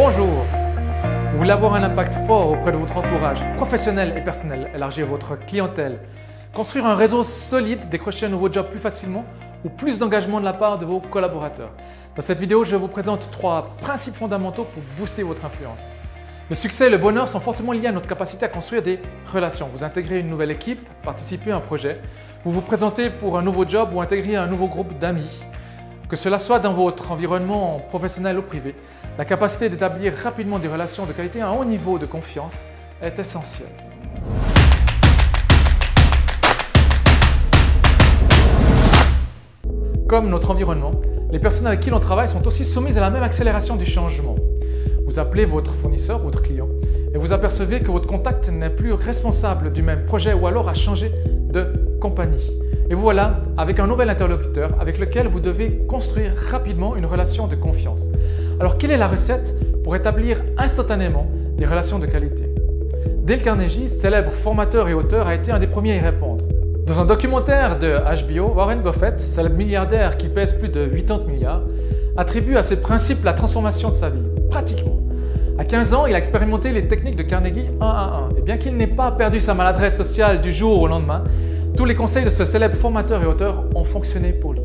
Bonjour! Vous voulez avoir un impact fort auprès de votre entourage, professionnel et personnel, élargir votre clientèle, construire un réseau solide, décrocher un nouveau job plus facilement ou plus d'engagement de la part de vos collaborateurs. Dans cette vidéo, je vous présente 3 principes fondamentaux pour booster votre influence. Le succès et le bonheur sont fortement liés à notre capacité à construire des relations. Vous intégrez une nouvelle équipe, participez à un projet, vous vous présentez pour un nouveau job ou intégrez un nouveau groupe d'amis. Que cela soit dans votre environnement professionnel ou privé, la capacité d'établir rapidement des relations de qualité à un haut niveau de confiance est essentielle. Comme notre environnement, les personnes avec qui l'on travaille sont aussi soumises à la même accélération du changement. Vous appelez votre fournisseur, votre client, et vous apercevez que votre contact n'est plus responsable du même projet ou alors a changé de compagnie. Et vous voilà avec un nouvel interlocuteur avec lequel vous devez construire rapidement une relation de confiance. Alors quelle est la recette pour établir instantanément des relations de qualité? Dale Carnegie, célèbre formateur et auteur, a été un des premiers à y répondre. Dans un documentaire de HBO, Warren Buffett, célèbre milliardaire qui pèse plus de 80 milliards, attribue à ces principes la transformation de sa vie, pratiquement. À 15 ans, il a expérimenté les techniques de Carnegie 1 à 1. Et bien qu'il n'ait pas perdu sa maladresse sociale du jour au lendemain, tous les conseils de ce célèbre formateur et auteur ont fonctionné pour lui.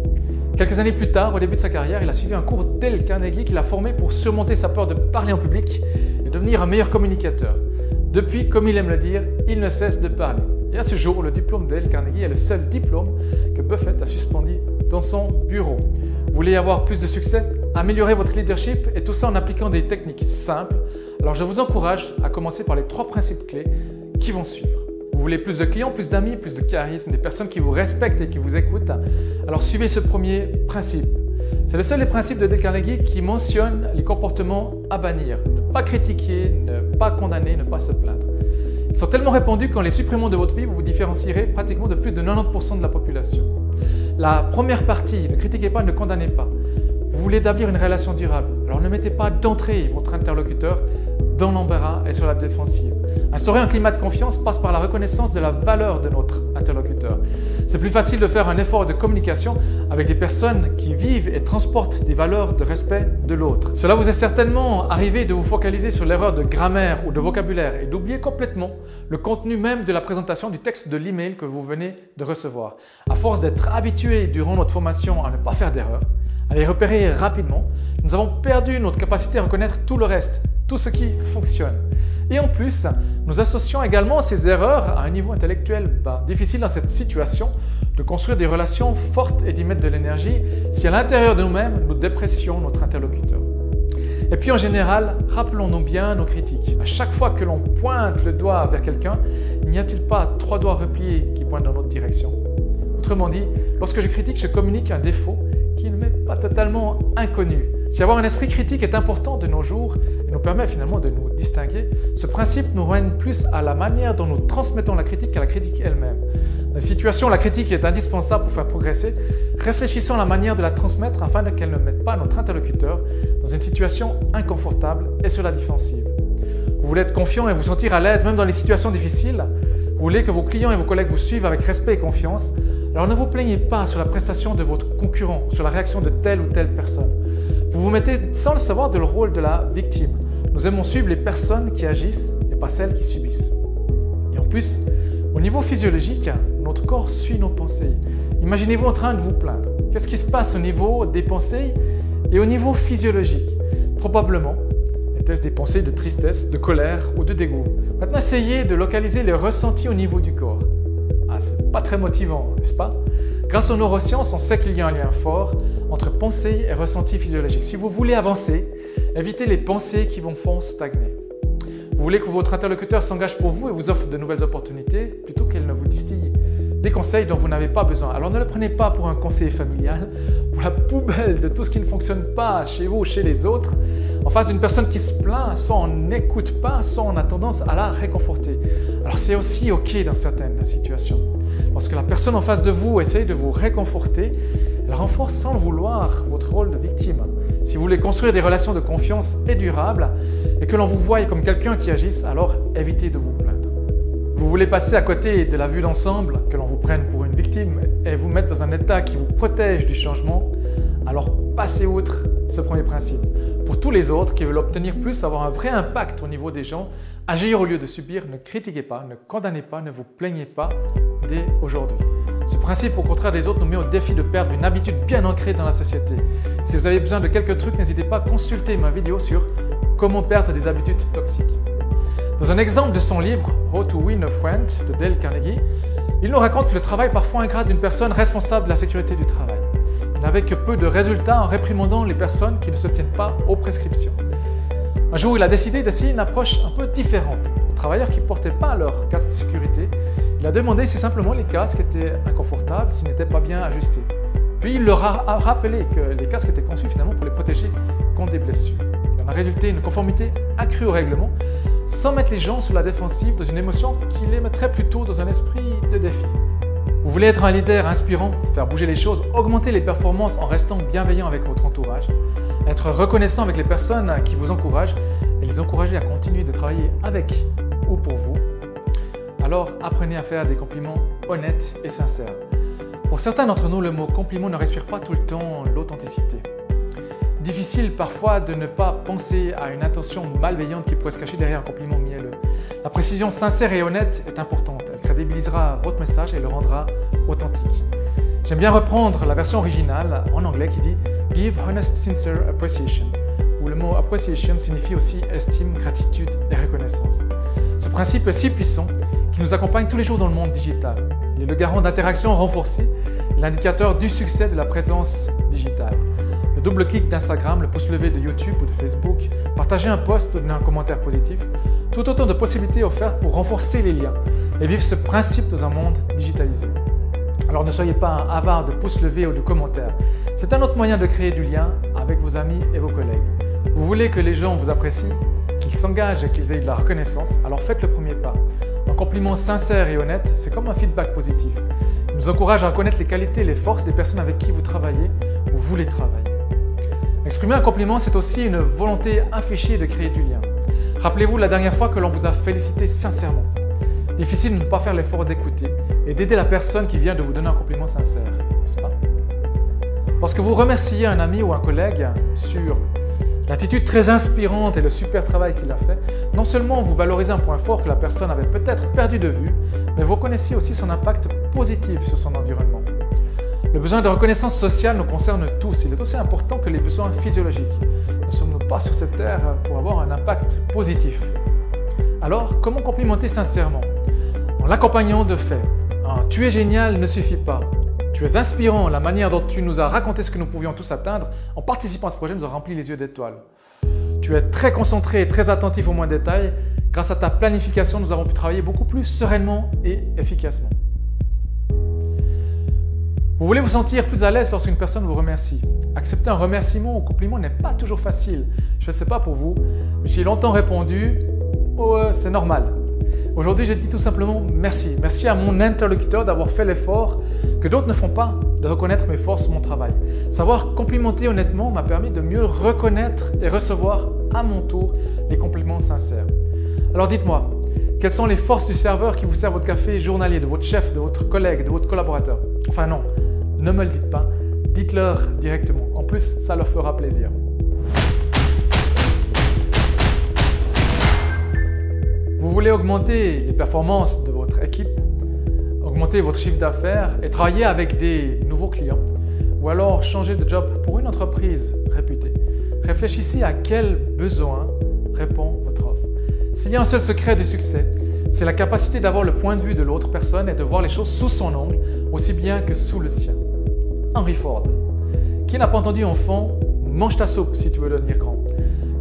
Quelques années plus tard, au début de sa carrière, il a suivi un cours Dale Carnegie qui l'a formé pour surmonter sa peur de parler en public et devenir un meilleur communicateur. Depuis, comme il aime le dire, il ne cesse de parler. Et à ce jour, le diplôme Dale Carnegie est le seul diplôme que Buffett a suspendu dans son bureau. Vous voulez avoir plus de succès? Améliorez votre leadership et tout ça en appliquant des techniques simples. Alors je vous encourage à commencer par les 3 principes clés qui vont suivre. Vous voulez plus de clients, plus d'amis, plus de charisme, des personnes qui vous respectent et qui vous écoutent? Alors suivez ce premier principe. C'est le seul des principes de Dale Carnegie qui mentionne les comportements à bannir. Ne pas critiquer, ne pas condamner, ne pas se plaindre. Ils sont tellement répandus qu'en les supprimant de votre vie, vous vous différencierez pratiquement de plus de 90% de la population. La première partie, ne critiquez pas, ne condamnez pas. Vous voulez établir une relation durable. Alors ne mettez pas d'entrée votre interlocuteur dans l'embarras et sur la défensive. Instaurer un climat de confiance passe par la reconnaissance de la valeur de notre interlocuteur. C'est plus facile de faire un effort de communication avec des personnes qui vivent et transportent des valeurs de respect de l'autre. Cela vous est certainement arrivé de vous focaliser sur l'erreur de grammaire ou de vocabulaire et d'oublier complètement le contenu même de la présentation du texte de l'email que vous venez de recevoir. À force d'être habitué durant notre formation à ne pas faire d'erreurs, à les repérer rapidement, nous avons perdu notre capacité à reconnaître tout le reste, tout ce qui fonctionne. Et en plus, nous associons également ces erreurs à un niveau intellectuel bas. Difficile dans cette situation de construire des relations fortes et d'y mettre de l'énergie si à l'intérieur de nous-mêmes, nous dépressions notre interlocuteur. Et puis en général, rappelons-nous bien nos critiques. À chaque fois que l'on pointe le doigt vers quelqu'un, n'y a-t-il pas 3 doigts repliés qui pointent dans notre direction? Autrement dit, lorsque je critique, je communique un défaut qui ne m'est pas totalement inconnu. Si avoir un esprit critique est important de nos jours et nous permet finalement de nous distinguer, ce principe nous ramène plus à la manière dont nous transmettons la critique qu'à la critique elle-même. Dans les situations où la critique est indispensable pour faire progresser, réfléchissons à la manière de la transmettre afin qu'elle ne mette pas notre interlocuteur dans une situation inconfortable et sur la défensive. Vous voulez être confiant et vous sentir à l'aise même dans les situations difficiles? Vous voulez que vos clients et vos collègues vous suivent avec respect et confiance? Alors ne vous plaignez pas sur la prestation de votre concurrent, sur la réaction de telle ou telle personne. Vous vous mettez sans le savoir dans le rôle de la victime. Nous aimons suivre les personnes qui agissent et pas celles qui subissent. Et en plus, au niveau physiologique, notre corps suit nos pensées. Imaginez-vous en train de vous plaindre. Qu'est-ce qui se passe au niveau des pensées et au niveau physiologique? Probablement, était-ce des pensées de tristesse, de colère ou de dégoût? Maintenant, essayez de localiser les ressentis au niveau du corps. C'est pas très motivant, n'est-ce pas? Grâce aux neurosciences, on sait qu'il y a un lien fort entre pensée et ressenti physiologique. Si vous voulez avancer, évitez les pensées qui vous font stagner. Vous voulez que votre interlocuteur s'engage pour vous et vous offre de nouvelles opportunités plutôt qu'elle ne vous distille des conseils dont vous n'avez pas besoin. Alors ne le prenez pas pour un conseiller familial, pour la poubelle de tout ce qui ne fonctionne pas chez vous ou chez les autres. En face d'une personne qui se plaint, soit on n'écoute pas, soit on a tendance à la réconforter. Alors c'est aussi OK dans certaines situations. Lorsque la personne en face de vous essaye de vous réconforter, elle renforce sans le vouloir votre rôle de victime. Si vous voulez construire des relations de confiance et durables et que l'on vous voie comme quelqu'un qui agisse, alors évitez de vous plaindre. Vous voulez passer à côté de la vue d'ensemble, que l'on vous prenne pour une victime et vous mettre dans un état qui vous protège du changement, alors passez outre ce premier principe. Pour tous les autres qui veulent obtenir plus, avoir un vrai impact au niveau des gens, agir au lieu de subir, ne critiquez pas, ne condamnez pas, ne vous plaignez pas dès aujourd'hui. Ce principe, au contraire des autres, nous met au défi de perdre une habitude bien ancrée dans la société. Si vous avez besoin de quelques trucs, n'hésitez pas à consulter ma vidéo sur comment perdre des habitudes toxiques. Dans un exemple de son livre « How to Win a Friend » de Dale Carnegie, il nous raconte le travail parfois ingrat d'une personne responsable de la sécurité du travail. Il n'avait que peu de résultats en réprimandant les personnes qui ne se tiennent pas aux prescriptions. Un jour, il a décidé d'essayer une approche un peu différente. Aux travailleurs qui ne portaient pas leur casque de sécurité, il a demandé si simplement les casques étaient inconfortables, s'ils n'étaient pas bien ajustés. Puis il leur a rappelé que les casques étaient conçus finalement pour les protéger contre des blessures. Il en a résulté une conformité accrue au règlement, sans mettre les gens sous la défensive dans une émotion qui les mettrait plutôt dans un esprit de défi. Vous voulez être un leader inspirant, faire bouger les choses, augmenter les performances en restant bienveillant avec votre entourage, être reconnaissant avec les personnes qui vous encouragent et les encourager à continuer de travailler avec ou pour vous. Alors apprenez à faire des compliments honnêtes et sincères. Pour certains d'entre nous, le mot compliment ne respire pas tout le temps l'authenticité. Difficile parfois de ne pas penser à une intention malveillante qui pourrait se cacher derrière un compliment mielleux. La précision sincère et honnête est importante. Elle crédibilisera votre message et le rendra authentique. J'aime bien reprendre la version originale en anglais qui dit « Give honest, sincere appreciation » où le mot « appreciation » signifie aussi estime, gratitude et reconnaissance. Ce principe est si puissant qu'il nous accompagne tous les jours dans le monde digital. Il est le garant d'interactions renforcées, l'indicateur du succès de la présence digitale. Le double clic d'Instagram, le pouce levé de YouTube ou de Facebook, partager un post ou donner un commentaire positif, tout autant de possibilités offertes pour renforcer les liens et vivre ce principe dans un monde digitalisé. Alors ne soyez pas un avare de pouces levés ou de commentaires. C'est un autre moyen de créer du lien avec vos amis et vos collègues. Vous voulez que les gens vous apprécient, qu'ils s'engagent et qu'ils aient de la reconnaissance, alors faites le premier pas. Un compliment sincère et honnête, c'est comme un feedback positif. Il nous encourage à reconnaître les qualités et les forces des personnes avec qui vous travaillez ou voulez travailler. Exprimer un compliment, c'est aussi une volonté affichée de créer du lien. Rappelez-vous la dernière fois que l'on vous a félicité sincèrement. Difficile de ne pas faire l'effort d'écouter et d'aider la personne qui vient de vous donner un compliment sincère, n'est-ce pas? Lorsque vous remerciez un ami ou un collègue sur l'attitude très inspirante et le super travail qu'il a fait, non seulement vous valorisez un point fort que la personne avait peut-être perdu de vue, mais vous connaissez aussi son impact positif sur son environnement. Le besoin de reconnaissance sociale nous concerne tous. Il est aussi important que les besoins physiologiques. Ne sommes-nous pas sur cette terre pour avoir un impact positif? Alors, comment complimenter sincèrement? En l'accompagnant de faits. Un « tu es génial » ne suffit pas. Tu es inspirant, la manière dont tu nous as raconté ce que nous pouvions tous atteindre en participant à ce projet nous a rempli les yeux d'étoiles. Tu es très concentré et très attentif aux moindres détails. Grâce à ta planification, nous avons pu travailler beaucoup plus sereinement et efficacement. Vous voulez vous sentir plus à l'aise lorsqu'une personne vous remercie. Accepter un remerciement ou compliment n'est pas toujours facile. Je ne sais pas pour vous, mais j'ai longtemps répondu « Oh, c'est normal ». Aujourd'hui, je dis tout simplement merci. Merci à mon interlocuteur d'avoir fait l'effort que d'autres ne font pas de reconnaître mes forces, mon travail. Savoir complimenter honnêtement m'a permis de mieux reconnaître et recevoir à mon tour les compliments sincères. Alors dites-moi, quelles sont les forces du serveur qui vous sert votre café journalier, de votre chef, de votre collègue, de votre collaborateur? Enfin non, ne me le dites pas, dites-leur directement. En plus, ça leur fera plaisir. Vous voulez augmenter les performances de votre équipe, augmenter votre chiffre d'affaires et travailler avec des nouveaux clients, ou alors changer de job pour une entreprise réputée. Réfléchissez à quel besoin répond votre offre. S'il y a un seul secret du succès, c'est la capacité d'avoir le point de vue de l'autre personne et de voir les choses sous son angle, aussi bien que sous le sien. Henry Ford. Qui n'a pas entendu enfant, mange ta soupe si tu veux devenir grand.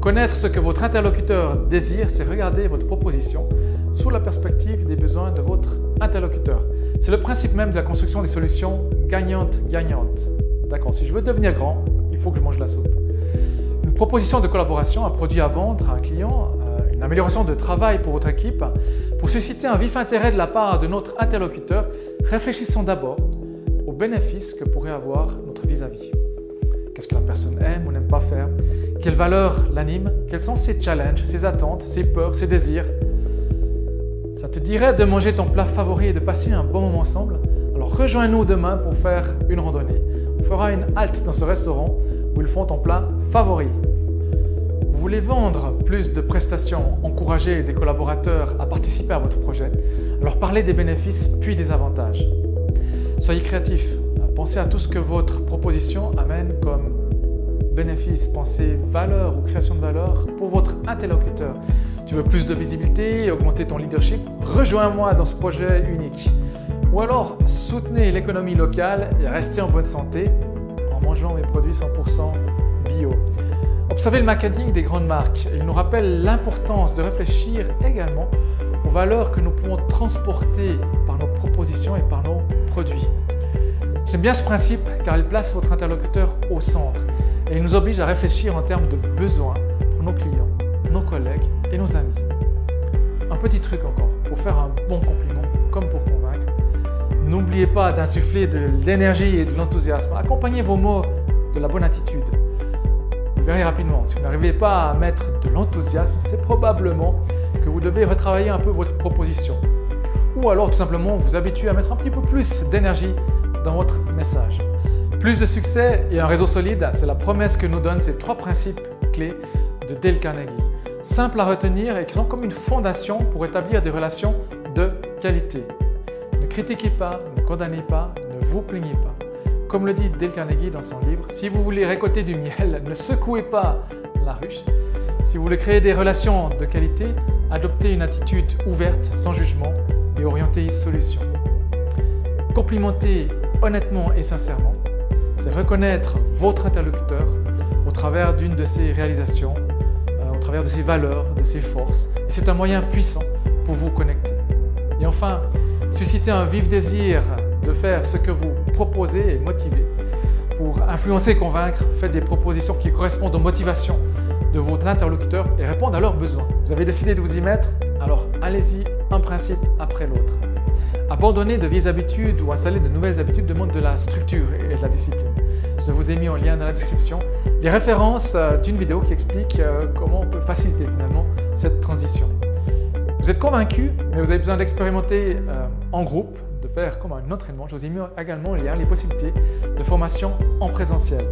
Connaître ce que votre interlocuteur désire, c'est regarder votre proposition sous la perspective des besoins de votre interlocuteur. C'est le principe même de la construction des solutions gagnantes-gagnantes. D'accord, si je veux devenir grand, il faut que je mange la soupe. Une proposition de collaboration, un produit à vendre à un client, une amélioration de travail pour votre équipe, pour susciter un vif intérêt de la part de notre interlocuteur, réfléchissons d'abord aux bénéfices que pourrait avoir notre vis-à-vis. Qu'est-ce que la personne aime ou n'aime pas faire? Quelles valeurs l'animent? Quels sont ses challenges, ses attentes, ses peurs, ses désirs? Ça te dirait de manger ton plat favori et de passer un bon moment ensemble? Alors rejoins-nous demain pour faire une randonnée. On fera une halte dans ce restaurant où ils font ton plat favori. Vous voulez vendre plus de prestations, encourager des collaborateurs à participer à votre projet, alors parlez des bénéfices puis des avantages. Soyez créatif, pensez à tout ce que votre proposition amène comme bénéfice, pensez valeur ou création de valeur pour votre interlocuteur. Tu veux plus de visibilité et augmenter ton leadership? Rejoins-moi dans ce projet unique. Ou alors, soutenez l'économie locale et restez en bonne santé en mangeant mes produits 100% bio. Observez le marketing des grandes marques. Il nous rappelle l'importance de réfléchir également aux valeurs que nous pouvons transporter par nos propositions et par nos produits. J'aime bien ce principe car il place votre interlocuteur au centre et il nous oblige à réfléchir en termes de besoins pour nos clients, nos collègues et nos amis. Un petit truc encore pour faire un bon compliment comme pour convaincre. N'oubliez pas d'insuffler de l'énergie et de l'enthousiasme. Accompagnez vos mots de la bonne attitude. Vous verrez rapidement, si vous n'arrivez pas à mettre de l'enthousiasme, c'est probablement que vous devez retravailler un peu votre proposition. Ou alors tout simplement vous habituer à mettre un petit peu plus d'énergie dans votre message. Plus de succès et un réseau solide, c'est la promesse que nous donnent ces 3 principes clés de Dale Carnegie. Simples à retenir et qui sont comme une fondation pour établir des relations de qualité. Ne critiquez pas, ne condamnez pas, ne vous plaignez pas. Comme le dit Dale Carnegie dans son livre, si vous voulez récolter du miel, ne secouez pas la ruche. Si vous voulez créer des relations de qualité, adoptez une attitude ouverte, sans jugement et orientée solution. Complimentez honnêtement et sincèrement, c'est reconnaître votre interlocuteur au travers d'une de ses réalisations, au travers de ses valeurs, de ses forces. Et c'est un moyen puissant pour vous connecter. Et enfin, susciter un vif désir de faire ce que vous proposez et motiver. Pour influencer et convaincre, faites des propositions qui correspondent aux motivations de vos interlocuteurs et répondent à leurs besoins. Vous avez décidé de vous y mettre, alors allez-y, un principe après l'autre. Abandonner de vieilles habitudes ou installer de nouvelles habitudes demande de la structure et de la discipline. Je vous ai mis en lien dans la description des références d'une vidéo qui explique comment on peut faciliter finalement cette transition. Vous êtes convaincu, mais vous avez besoin d'expérimenter en groupe, de faire comme un entraînement. Je vous ai mis également en lien les possibilités de formation en présentiel.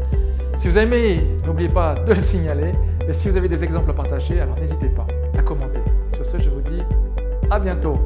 Si vous aimez, n'oubliez pas de le signaler. Et si vous avez des exemples à partager, alors n'hésitez pas à commenter. Sur ce, je vous dis à bientôt.